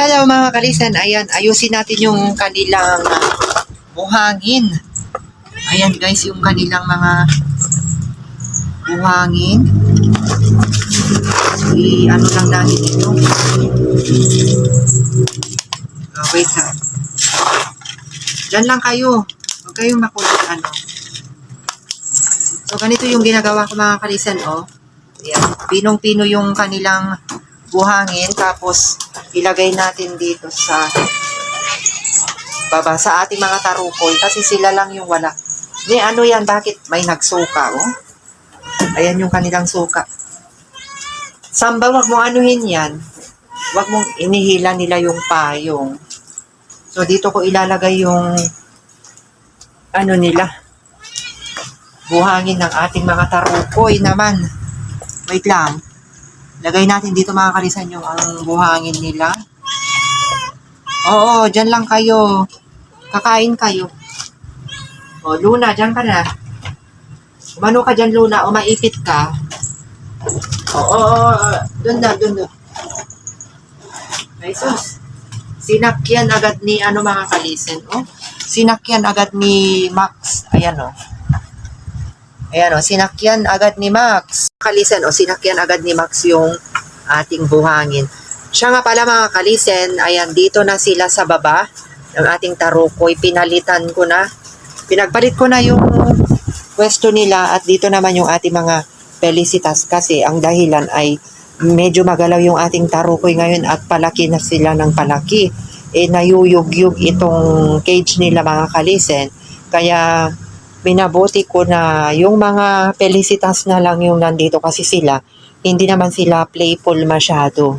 Hello mga kalisan, ayan, ayusin natin yung kanilang buhangin. Ayan guys, yung kanilang mga buhangin. So, ano lang natin ito. Wait ha. Diyan lang kayo. Huwag kayong makulit ano. So, ganito yung ginagawa ko mga kalisan, oh. Ayan, pinong-pino yung kanilang buhangin, tapos ilagay natin dito sa baba, sa ating mga tarukoy, kasi sila lang yung wala. Ano yan, bakit may nagsuka, oh? Ayan yung kanilang suka. Samba, wag mong anuhin yan. Wag mong inihila nila yung payong. So, dito ko ilalagay yung ano nila, buhangin ng ating mga tarukoy naman. Wait lang. Lagay natin dito mga kalisan yung ang buhangin nila. Oo, dyan lang kayo. Kakain kayo. O, Luna, dyan ka na. Umano ka dyan, Luna, o maipit ka. Oo, dun na. Jesus. Sinakyan agad ni, mga kalisan, oh. Sinakyan agad ni Max. Ayan, oh. Ayan, oh, sinakyan agad ni Max. Kalisen, oh, sinakyan agad ni Max yung ating buhangin. Siya nga pala mga kalisen, ayan, dito na sila sa baba ng ating tarukoy. Pinalitan ko na. Pinagpalit ko na yung pwesto nila at dito naman yung ating mga pelicitas kasi ang dahilan ay medyo magalaw yung ating tarukoy ngayon at palaki na sila ng palaki. Nayuyugyug itong cage nila mga kalisen. Kaya minabuti ko na yung mga pelicitas na lang yung nandito kasi sila, hindi naman sila playful masyado.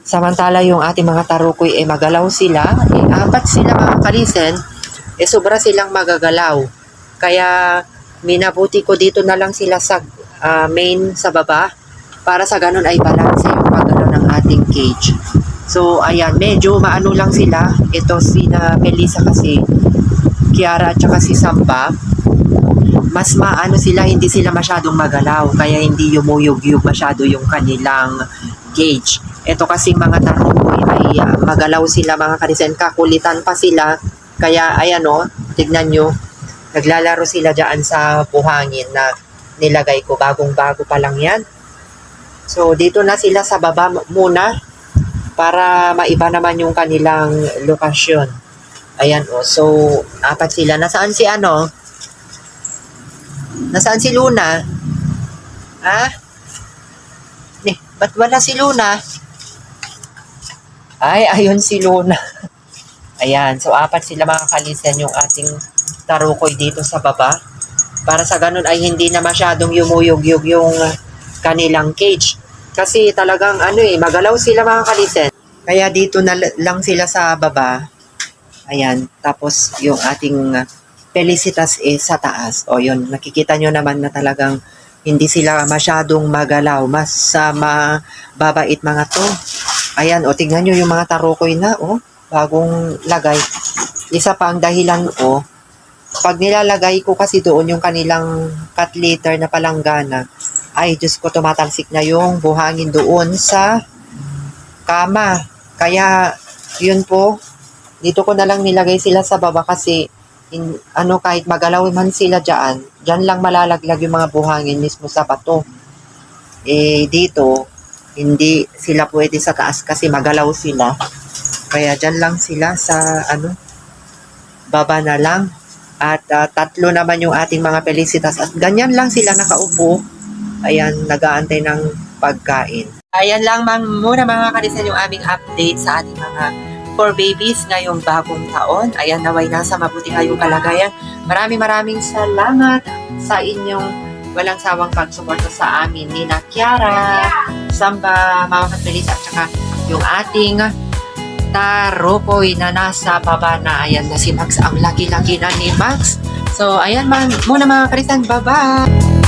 Samantala yung ating mga tarukoy magalaw sila, apat sila mga kalisen, sobra silang magagalaw. Kaya minabuti ko dito na lang sila sa main sa baba para sa ganun ay balance yung pagalaw ng ating cage. So ayan, medyo maano lang sila. Ito si Melissa kasi, Kiara at saka si Samba, mas maano sila, hindi sila masyadong magalaw, kaya hindi yumuyog-yug masyado yung kanilang cage. Ito kasing mga tarukoy ay magalaw sila mga kalisen, kakulitan pa sila, kaya ayan o, tignan nyo, naglalaro sila dyan sa buhangin na nilagay ko, bagong-bago pa lang yan. So dito na sila sa baba muna para maiba naman yung kanilang lokasyon. Ayan o, so apat sila. Nasaan si Nasaan si Luna? Ha? Ba't wala si Luna? Ay, ayun si Luna. Ayan, so apat sila mga kalisen yung ating tarukoy dito sa baba. Para sa ganun ay hindi na masyadong yumuyog-yug yung kanilang cage. Kasi talagang magalaw sila mga kalisen. Kaya dito na lang sila sa baba. Ayan, tapos yung ating pelicitas sa taas. O yun, nakikita nyo naman na talagang hindi sila masyadong magalaw. Mas mababait mga to. Ayan, o tingnan nyo yung mga tarukoy na, bagong lagay. Isa pa ang dahilan, pag nilalagay ko kasi doon yung kanilang cat litter na palanggana, ay Diyos ko, tumatalsik na yung buhangin doon sa kama. Kaya, yun po, dito ko na lang nilagay sila sa baba kasi kahit magalaw man sila dyan lang malalaglag yung mga buhangin mismo sa bato. Dito, hindi sila pwede sa taas kasi magalaw sila. Kaya dyan lang sila sa baba na lang. At tatlo naman yung ating mga pelicitas. At ganyan lang sila nakaupo. Ayan, nag-aantay ng pagkain. Ayan lang muna mga kalisen yung aming update sa ating mga 4 babies ngayong bagong taon. Ayan, naway nasa mabuti kayong kalagayan. Maraming salamat sa inyong walang sawang pagsuporta sa amin ni Kiara, Samba, Mama Katbelis at saka yung ating tarukoy na nasa baba na. Ayan na si Max, ang laki-laki na ni Max. So, ayan muna mga kalisan, bye-bye!